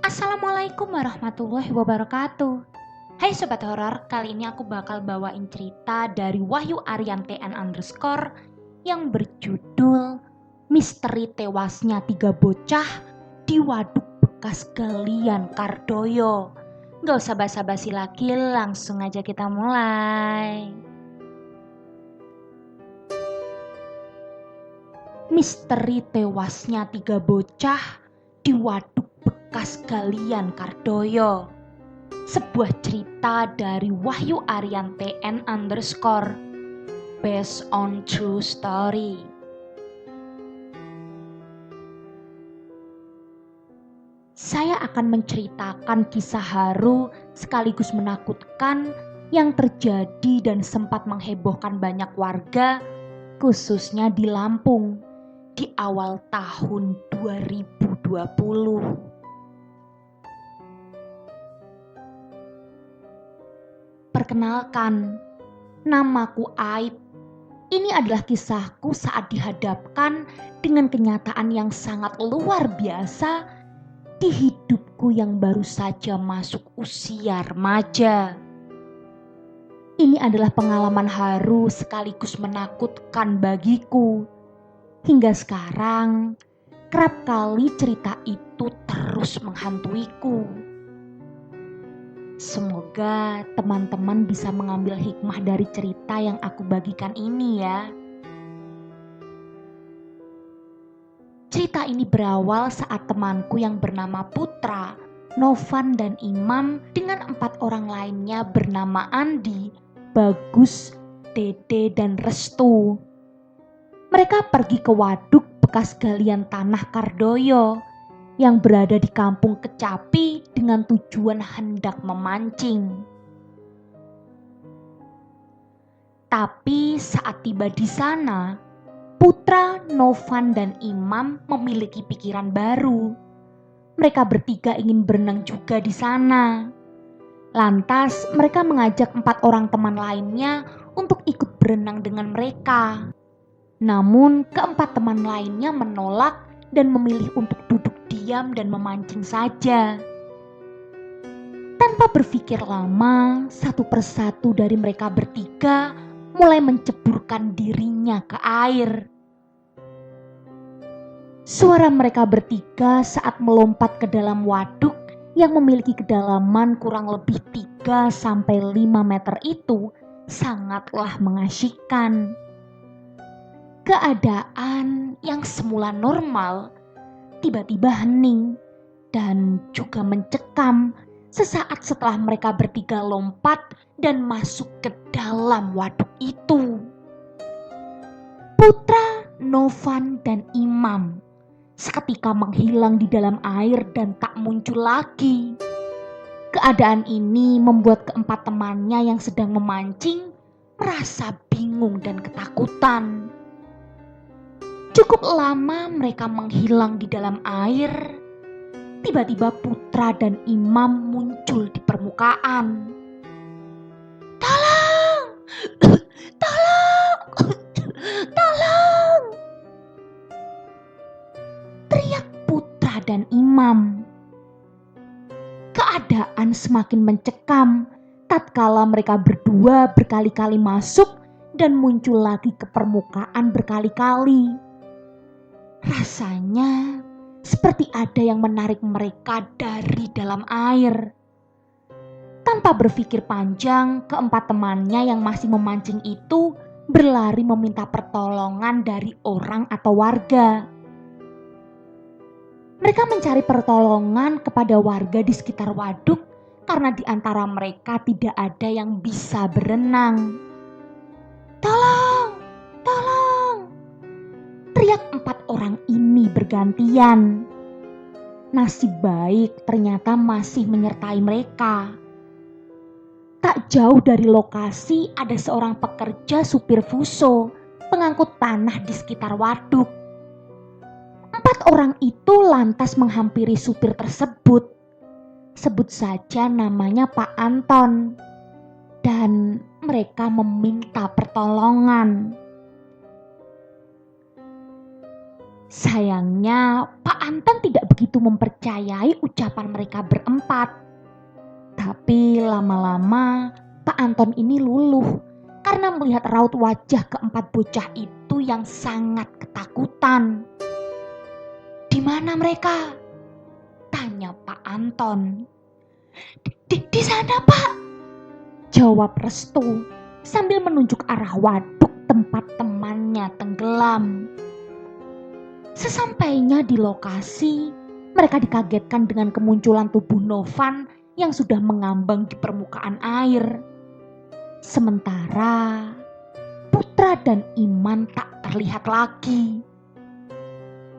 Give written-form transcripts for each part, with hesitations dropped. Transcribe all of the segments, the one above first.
Assalamualaikum warahmatullahi wabarakatuh. Hai Sobat Horor, kali ini aku bakal bawain cerita dari Wahyu Ariantean_ yang berjudul Misteri Tewasnya 3 Bocah di Waduk Bekas Galian Kardoyo. Gak usah basa-basi lagi, langsung aja kita mulai. Misteri tewasnya 3 bocah di Waduk Bekas Galian Kardoyo. Sebuah cerita dari Wahyu Ariantean_ based on true story. Saya akan menceritakan kisah haru sekaligus menakutkan yang terjadi dan sempat menghebohkan banyak warga, khususnya di Lampung di awal tahun 2020. Perkenalkan, namaku Aib. Ini adalah kisahku saat dihadapkan dengan kenyataan yang sangat luar biasa di hidupku yang baru saja masuk usia remaja. Ini adalah pengalaman haru sekaligus menakutkan bagiku. Hingga sekarang, kerap kali cerita itu terus menghantuiku. Semoga teman-teman bisa mengambil hikmah dari cerita yang aku bagikan ini ya. Cerita ini berawal saat temanku yang bernama Putra, Novan dan Imam dengan 4 orang lainnya bernama Andi, Bagus, Dede dan Restu. Mereka pergi ke waduk bekas galian tanah Kardoyo yang berada di kampung Kecapi dengan tujuan hendak memancing. Tapi saat tiba di sana, Putra, Novan dan Imam memiliki pikiran baru. Mereka bertiga ingin berenang juga di sana. Lantas mereka mengajak 4 orang teman lainnya untuk ikut berenang dengan mereka. Namun keempat teman lainnya menolak dan memilih untuk duduk diam dan memancing saja. Tanpa berpikir lama, satu persatu dari mereka bertiga mulai menceburkan dirinya ke air. Suara mereka bertiga saat melompat ke dalam waduk yang memiliki kedalaman kurang lebih 3-5 meter itu sangatlah mengasyikkan. Keadaan yang semula normal tiba-tiba hening dan juga mencekam sesaat setelah mereka bertiga lompat dan masuk ke dalam waduk itu. Putra, Novan dan Imam seketika menghilang di dalam air dan tak muncul lagi. Keadaan ini membuat keempat temannya yang sedang memancing merasa bingung dan ketakutan. Cukup lama mereka menghilang di dalam air. Tiba-tiba Putra dan Imam muncul di permukaan. Tolong! Tolong! Tolong! Teriak Putra dan Imam. Keadaan semakin mencekam tatkala mereka berdua berkali-kali masuk dan muncul lagi ke permukaan berkali-kali. Rasanya seperti ada yang menarik mereka dari dalam air. Tanpa berpikir panjang, keempat temannya yang masih memancing itu berlari meminta pertolongan dari orang atau warga. Mereka mencari pertolongan kepada warga di sekitar waduk karena di antara mereka tidak ada yang bisa berenang. Tolong! Tolong! Teriak 4 orang ini bergantian. Nasib baik ternyata masih menyertai mereka. Tak jauh dari lokasi ada seorang pekerja supir fuso, pengangkut tanah di sekitar waduk. 4 orang itu lantas menghampiri supir tersebut. Sebut saja namanya Pak Anton. Dan mereka meminta pertolongan. Sayangnya Pak Anton tidak begitu mempercayai ucapan mereka berempat. Tapi lama-lama Pak Anton ini luluh karena melihat raut wajah keempat bocah itu yang sangat ketakutan. "Di mana mereka?" tanya Pak Anton. Di sana, Pak," jawab Restu sambil menunjuk arah waduk tempat temannya tenggelam. Sesampainya di lokasi, mereka dikagetkan dengan kemunculan tubuh Novan yang sudah mengambang di permukaan air. Sementara Putra dan Iman tak terlihat lagi.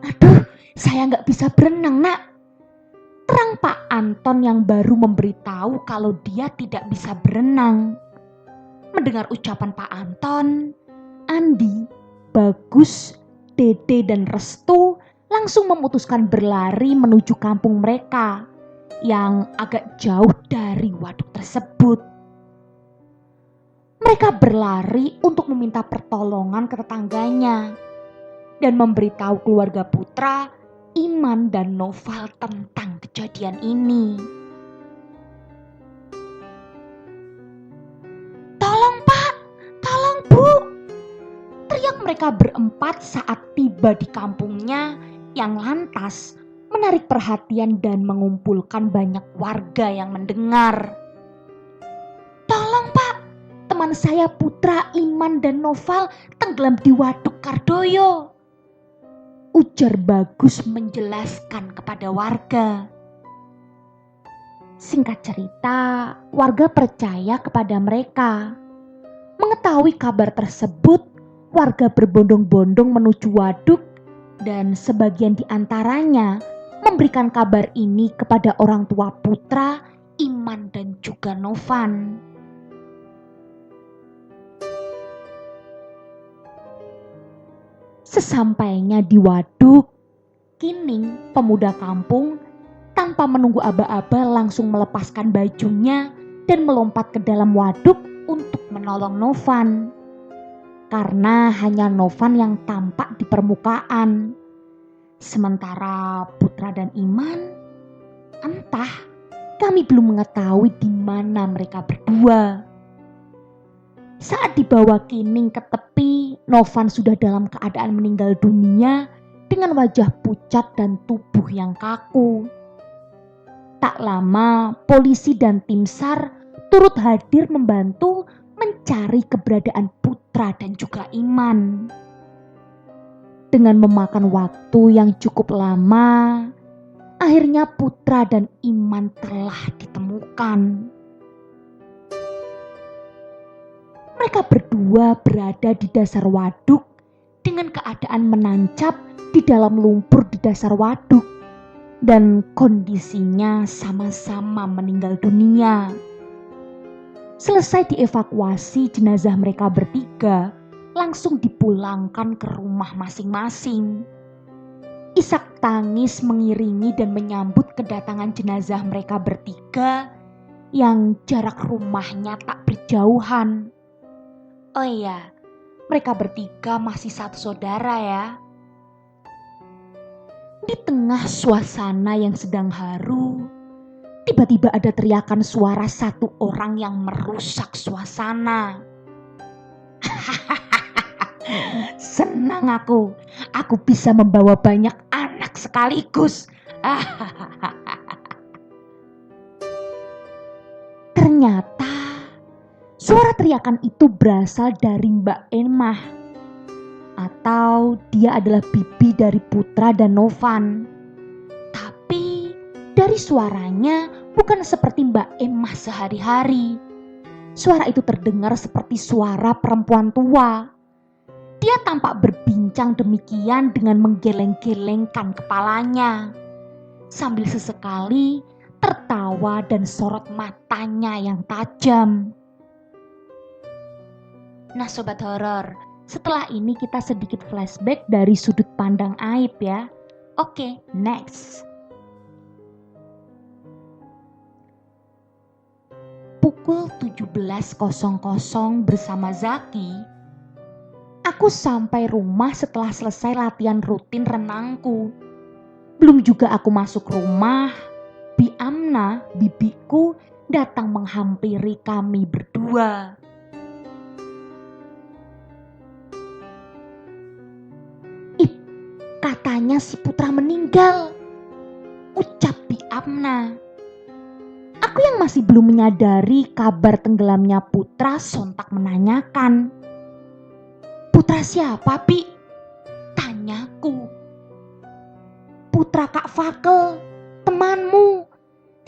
"Aduh, saya nggak bisa berenang, Nak," terang Pak Anton yang baru memberitahu kalau dia tidak bisa berenang. Mendengar ucapan Pak Anton, Andi, Bagus, Dede dan Restu langsung memutuskan berlari menuju kampung mereka yang agak jauh dari waduk tersebut. Mereka berlari untuk meminta pertolongan ke tetangganya dan memberitahu keluarga Putra, Iman dan Noval tentang kejadian ini. "Tolong, Pak! Tolong, Bu!" teriak mereka berempat saat tiba di kampungnya yang lantas menarik perhatian dan mengumpulkan banyak warga yang mendengar. "Tolong, Pak! Teman saya Putra, Iman dan Noval tenggelam di waduk Kardoyo," ujar Bagus menjelaskan kepada warga. Singkat cerita, warga percaya kepada mereka. Mengetahui kabar tersebut, warga berbondong-bondong menuju waduk dan sebagian di antaranya memberikan kabar ini kepada orang tua Putra, Iman dan juga Novan. Sesampainya di waduk, Kining, pemuda kampung, tanpa menunggu aba-aba langsung melepaskan bajunya dan melompat ke dalam waduk untuk menolong Novan. Karena hanya Novan yang tampak di permukaan. Sementara Putra dan Iman, entah, kami belum mengetahui di mana mereka berdua. Saat dibawa Kining ke tepi, Novan sudah dalam keadaan meninggal dunia dengan wajah pucat dan tubuh yang kaku. Tak lama, polisi dan tim SAR turut hadir membantu mencari keberadaan Putra dan juga Iman. Dengan memakan waktu yang cukup lama, akhirnya Putra dan Iman telah ditemukan. Mereka berdua berada di dasar waduk dengan keadaan menancap di dalam lumpur di dasar waduk dan kondisinya sama-sama meninggal dunia. Selesai dievakuasi, jenazah mereka bertiga langsung dipulangkan ke rumah masing-masing. Isak tangis mengiringi dan menyambut kedatangan jenazah mereka bertiga yang jarak rumahnya tak berjauhan. Oh iya, mereka bertiga masih satu saudara ya. Di tengah suasana yang sedang haru, tiba-tiba ada teriakan suara satu orang yang merusak suasana. "Senang aku bisa membawa banyak anak sekaligus." Ternyata suara teriakan itu berasal dari Mbak Emah, atau dia adalah bibi dari Putra dan Novan. Tapi dari suaranya bukan seperti Mbak Emah sehari-hari. Suara itu terdengar seperti suara perempuan tua. Dia tampak berbincang demikian dengan menggeleng-gelengkan kepalanya, sambil sesekali tertawa dan sorot matanya yang tajam. Nah Sobat Horor, setelah ini kita sedikit flashback dari sudut pandang Aib ya. Oke, next. Pukul 17.00 bersama Zaki, Aku sampai rumah setelah selesai latihan rutin renangku. Belum juga aku masuk rumah, Bi Amna, bibiku, datang menghampiri kami berdua. "Ih, katanya si Putra meninggal," ucap Bi Amna. Aku yang masih belum menyadari kabar tenggelamnya Putra sontak menanyakan, "Putra siapa, Bi?" tanyaku. "Putra Kak Fakel, temanmu,"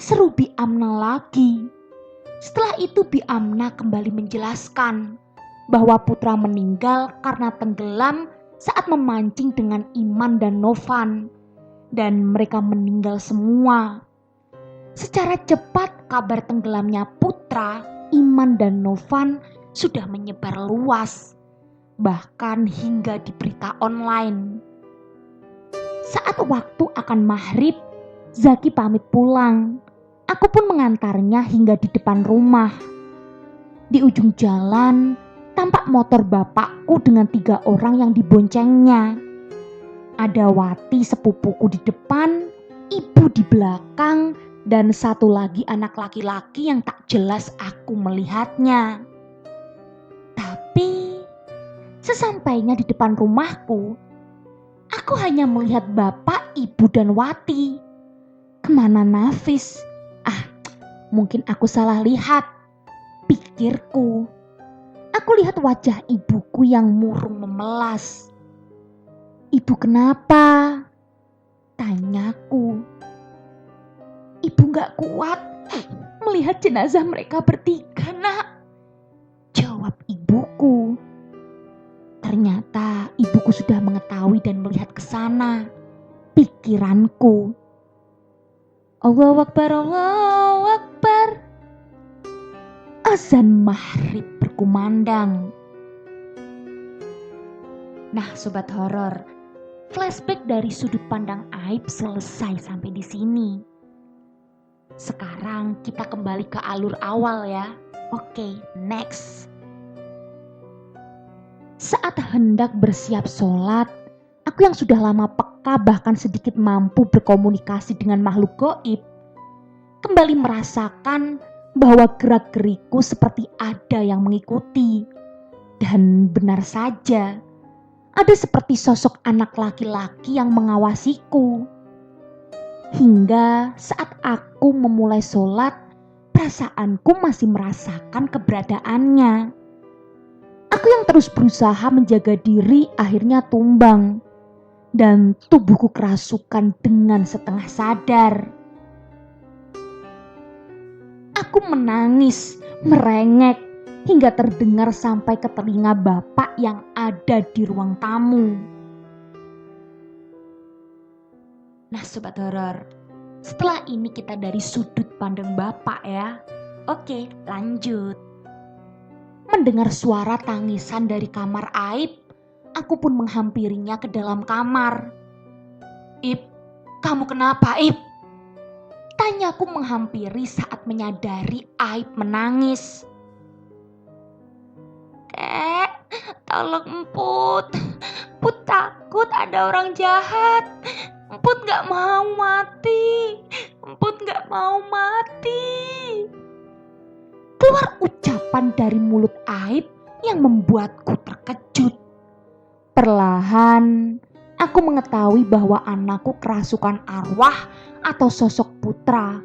seru Bi Amna lagi. Setelah itu Bi Amna kembali menjelaskan bahwa Putra meninggal karena tenggelam saat memancing dengan Iman dan Novan, dan mereka meninggal semua. Secara cepat kabar tenggelamnya Putra, Iman dan Novan sudah menyebar luas, bahkan hingga di berita online. Saat waktu akan maghrib, Zaki pamit pulang. Aku pun mengantarnya hingga di depan rumah. Di ujung jalan, tampak motor bapakku dengan 3 orang yang diboncengnya. Ada Wati sepupuku di depan, ibu di belakang, dan satu lagi anak laki-laki yang tak jelas aku melihatnya. Tapi sesampainya di depan rumahku, aku hanya melihat bapak, ibu, dan Wati. Kemana Nafis? Mungkin aku salah lihat, pikirku. Aku lihat wajah ibuku yang murung memelas. "Ibu kenapa?" tanyaku. "Ibu gak kuat melihat jenazah mereka bertiga, Nak," jawab ibuku. Ternyata ibuku sudah mengetahui dan melihat ke sana, pikiranku. Allahu Akbar, Allahu Akbar. Azan maghrib berkumandang. Nah sobat horor, flashback dari sudut pandang Aib selesai sampai di sini. Sekarang kita kembali ke alur awal ya. Oke, next. Saat hendak bersiap sholat, aku yang sudah lama peka bahkan sedikit mampu berkomunikasi dengan makhluk gaib, kembali merasakan bahwa gerak-geriku seperti ada yang mengikuti. Dan benar saja, ada seperti sosok anak laki-laki yang mengawasiku. Hingga saat aku memulai sholat, perasaanku masih merasakan keberadaannya. Aku yang terus berusaha menjaga diri akhirnya tumbang, dan tubuhku kerasukan dengan setengah sadar. Aku menangis, merengek, hingga terdengar sampai ke telinga bapak yang ada di ruang tamu. Nah sobat horor, setelah ini kita dari sudut pandang bapak ya. Oke, lanjut. Mendengar suara tangisan dari kamar Aib, aku pun menghampirinya ke dalam kamar. "Ib, kamu kenapa, Ib?" tanyaku menghampiri saat menyadari Aib menangis. "Kek, tolong Emput. Emput takut ada orang jahat. Emput gak mau mati. Emput gak mau mati." Keluar ucapan dari mulut Aib yang membuatku terkejut. Perlahan, aku mengetahui bahwa anakku kerasukan arwah atau sosok Putra,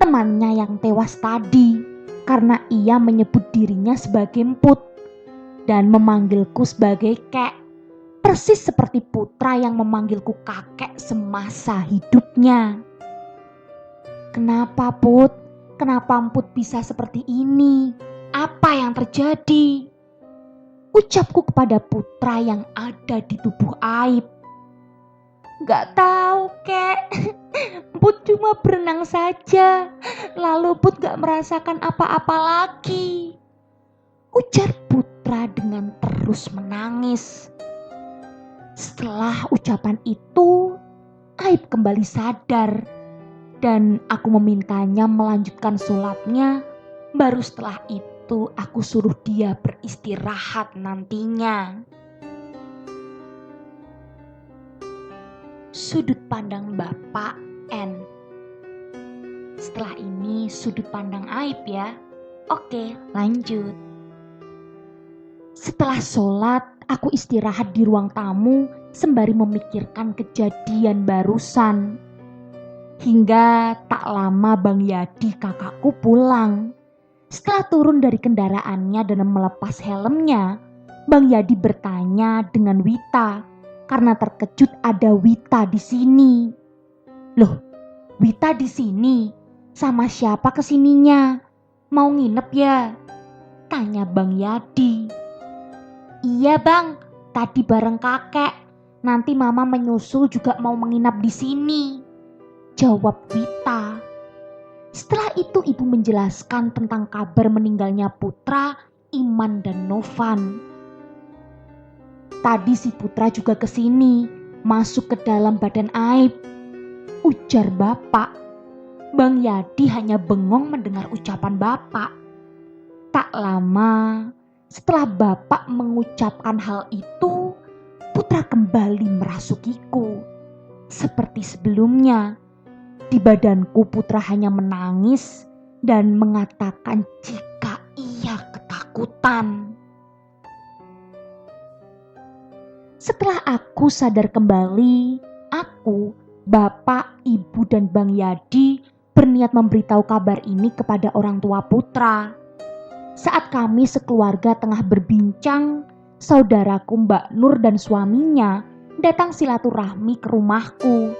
temannya yang tewas tadi, karena ia menyebut dirinya sebagai Emput dan memanggilku sebagai Kek, persis seperti Putra yang memanggilku kakek semasa hidupnya. "Kenapa, Put? Kenapa Emput bisa seperti ini? Apa yang terjadi?" ucapku kepada Putra yang ada di tubuh Aib. "Gak tahu, Kek. Emput cuma berenang saja. Lalu Put gak merasakan apa-apa lagi," ujar Putra dengan terus menangis. Setelah ucapan itu, Aib kembali sadar dan aku memintanya melanjutkan sholatnya. Baru setelah itu aku suruh dia beristirahat nantinya. Sudut pandang Bapak N. Setelah ini sudut pandang Aib ya. Oke, lanjut. Setelah sholat, aku istirahat di ruang tamu sembari memikirkan kejadian barusan. Hingga tak lama Bang Yadi kakakku pulang. Setelah turun dari kendaraannya dan melepas helmnya, Bang Yadi bertanya dengan Wita karena terkejut ada Wita di sini. Loh, Wita di sini? Sama siapa kesininya? Mau nginep ya? Tanya Bang Yadi. Iya bang, tadi bareng kakek. Nanti mama menyusul juga mau menginap di sini. Jawab Wita. Setelah itu ibu menjelaskan tentang kabar meninggalnya Putra, Iman dan Novan. Tadi si Putra juga kesini, masuk ke dalam badan Aib. Ujar Bapak. Bang Yadi hanya bengong mendengar ucapan Bapak. Tak lama setelah Bapak mengucapkan hal itu, Putra kembali merasukiku. Seperti sebelumnya, di badanku Putra hanya menangis dan mengatakan jika ia ketakutan. Setelah aku sadar kembali, aku, Bapak, Ibu, dan Bang Yadi berniat memberitahu kabar ini kepada orang tua Putra. Saat kami sekeluarga tengah berbincang, saudaraku Mbak Nur dan suaminya datang silaturahmi ke rumahku.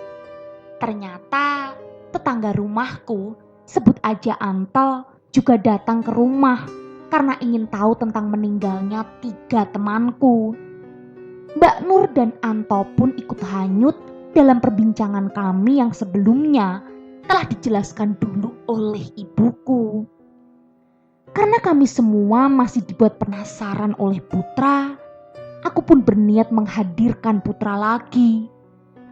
Ternyata tetangga rumahku, sebut aja Anto, juga datang ke rumah karena ingin tahu tentang meninggalnya 3 temanku. Mbak Nur dan Anto pun ikut hanyut dalam perbincangan kami yang sebelumnya telah dijelaskan dulu oleh ibuku. Karena kami semua masih dibuat penasaran oleh Putra, aku pun berniat menghadirkan Putra lagi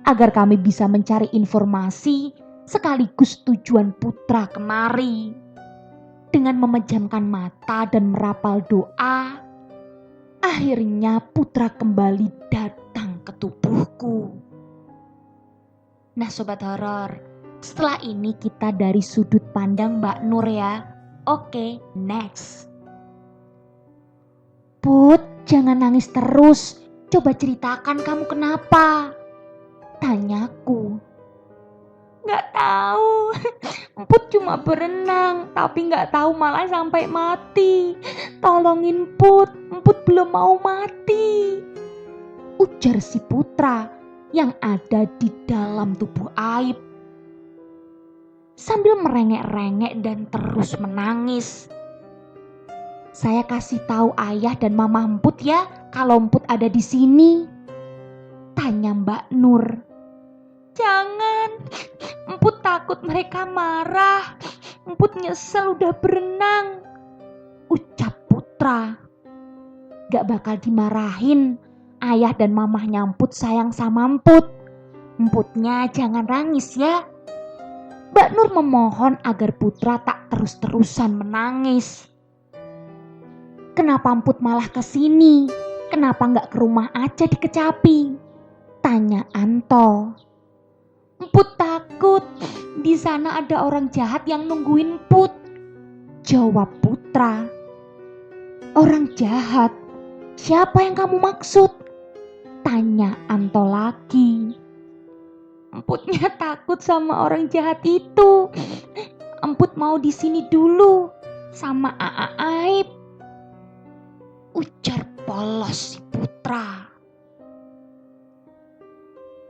agar kami bisa mencari informasi sekaligus tujuan Putra kemari. Dengan memejamkan mata dan merapal doa, akhirnya Putra kembali datang ke tubuhku. Nah Sobat Horor, setelah ini kita dari sudut pandang Mbak Nur ya. Oke, next. Put, jangan nangis terus. Coba ceritakan kamu kenapa? Tanyaku. Gak tahu. Put cuma berenang, tapi gak tahu malah sampai mati. Tolongin Put, Put belum mau mati. Ujar si Putra yang ada di dalam tubuh Aib. Sambil merengek-rengek dan terus menangis. Saya kasih tahu ayah dan mama Emput ya kalau Emput ada di sini. Tanya Mbak Nur. Jangan, Emput takut mereka marah. Emput nyesel udah berenang. Ucap Putra. Gak bakal dimarahin. Ayah dan mamahnya Emput sayang sama Emput. Emputnya jangan nangis ya. Mbak Nur memohon agar Putra tak terus-terusan menangis. Kenapa Emput malah kesini? Kenapa gak ke rumah aja di Kecapi? Tanya Anto. Emput takut, di sana ada orang jahat yang nungguin Put. Jawab Putra. Orang jahat? Siapa yang kamu maksud? Tanya Anto lagi. Emputnya takut sama orang jahat itu. Emput mau di sini dulu sama Aib. Ujar polos si Putra.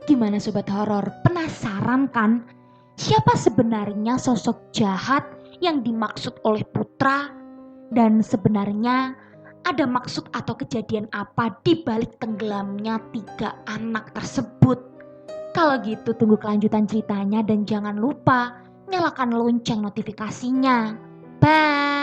Gimana Sobat Horor? Penasaran kan? Siapa sebenarnya sosok jahat yang dimaksud oleh Putra? Dan sebenarnya ada maksud atau kejadian apa di balik tenggelamnya 3 anak tersebut? Kalau gitu tunggu kelanjutan ceritanya dan jangan lupa nyalakan lonceng notifikasinya. Bye!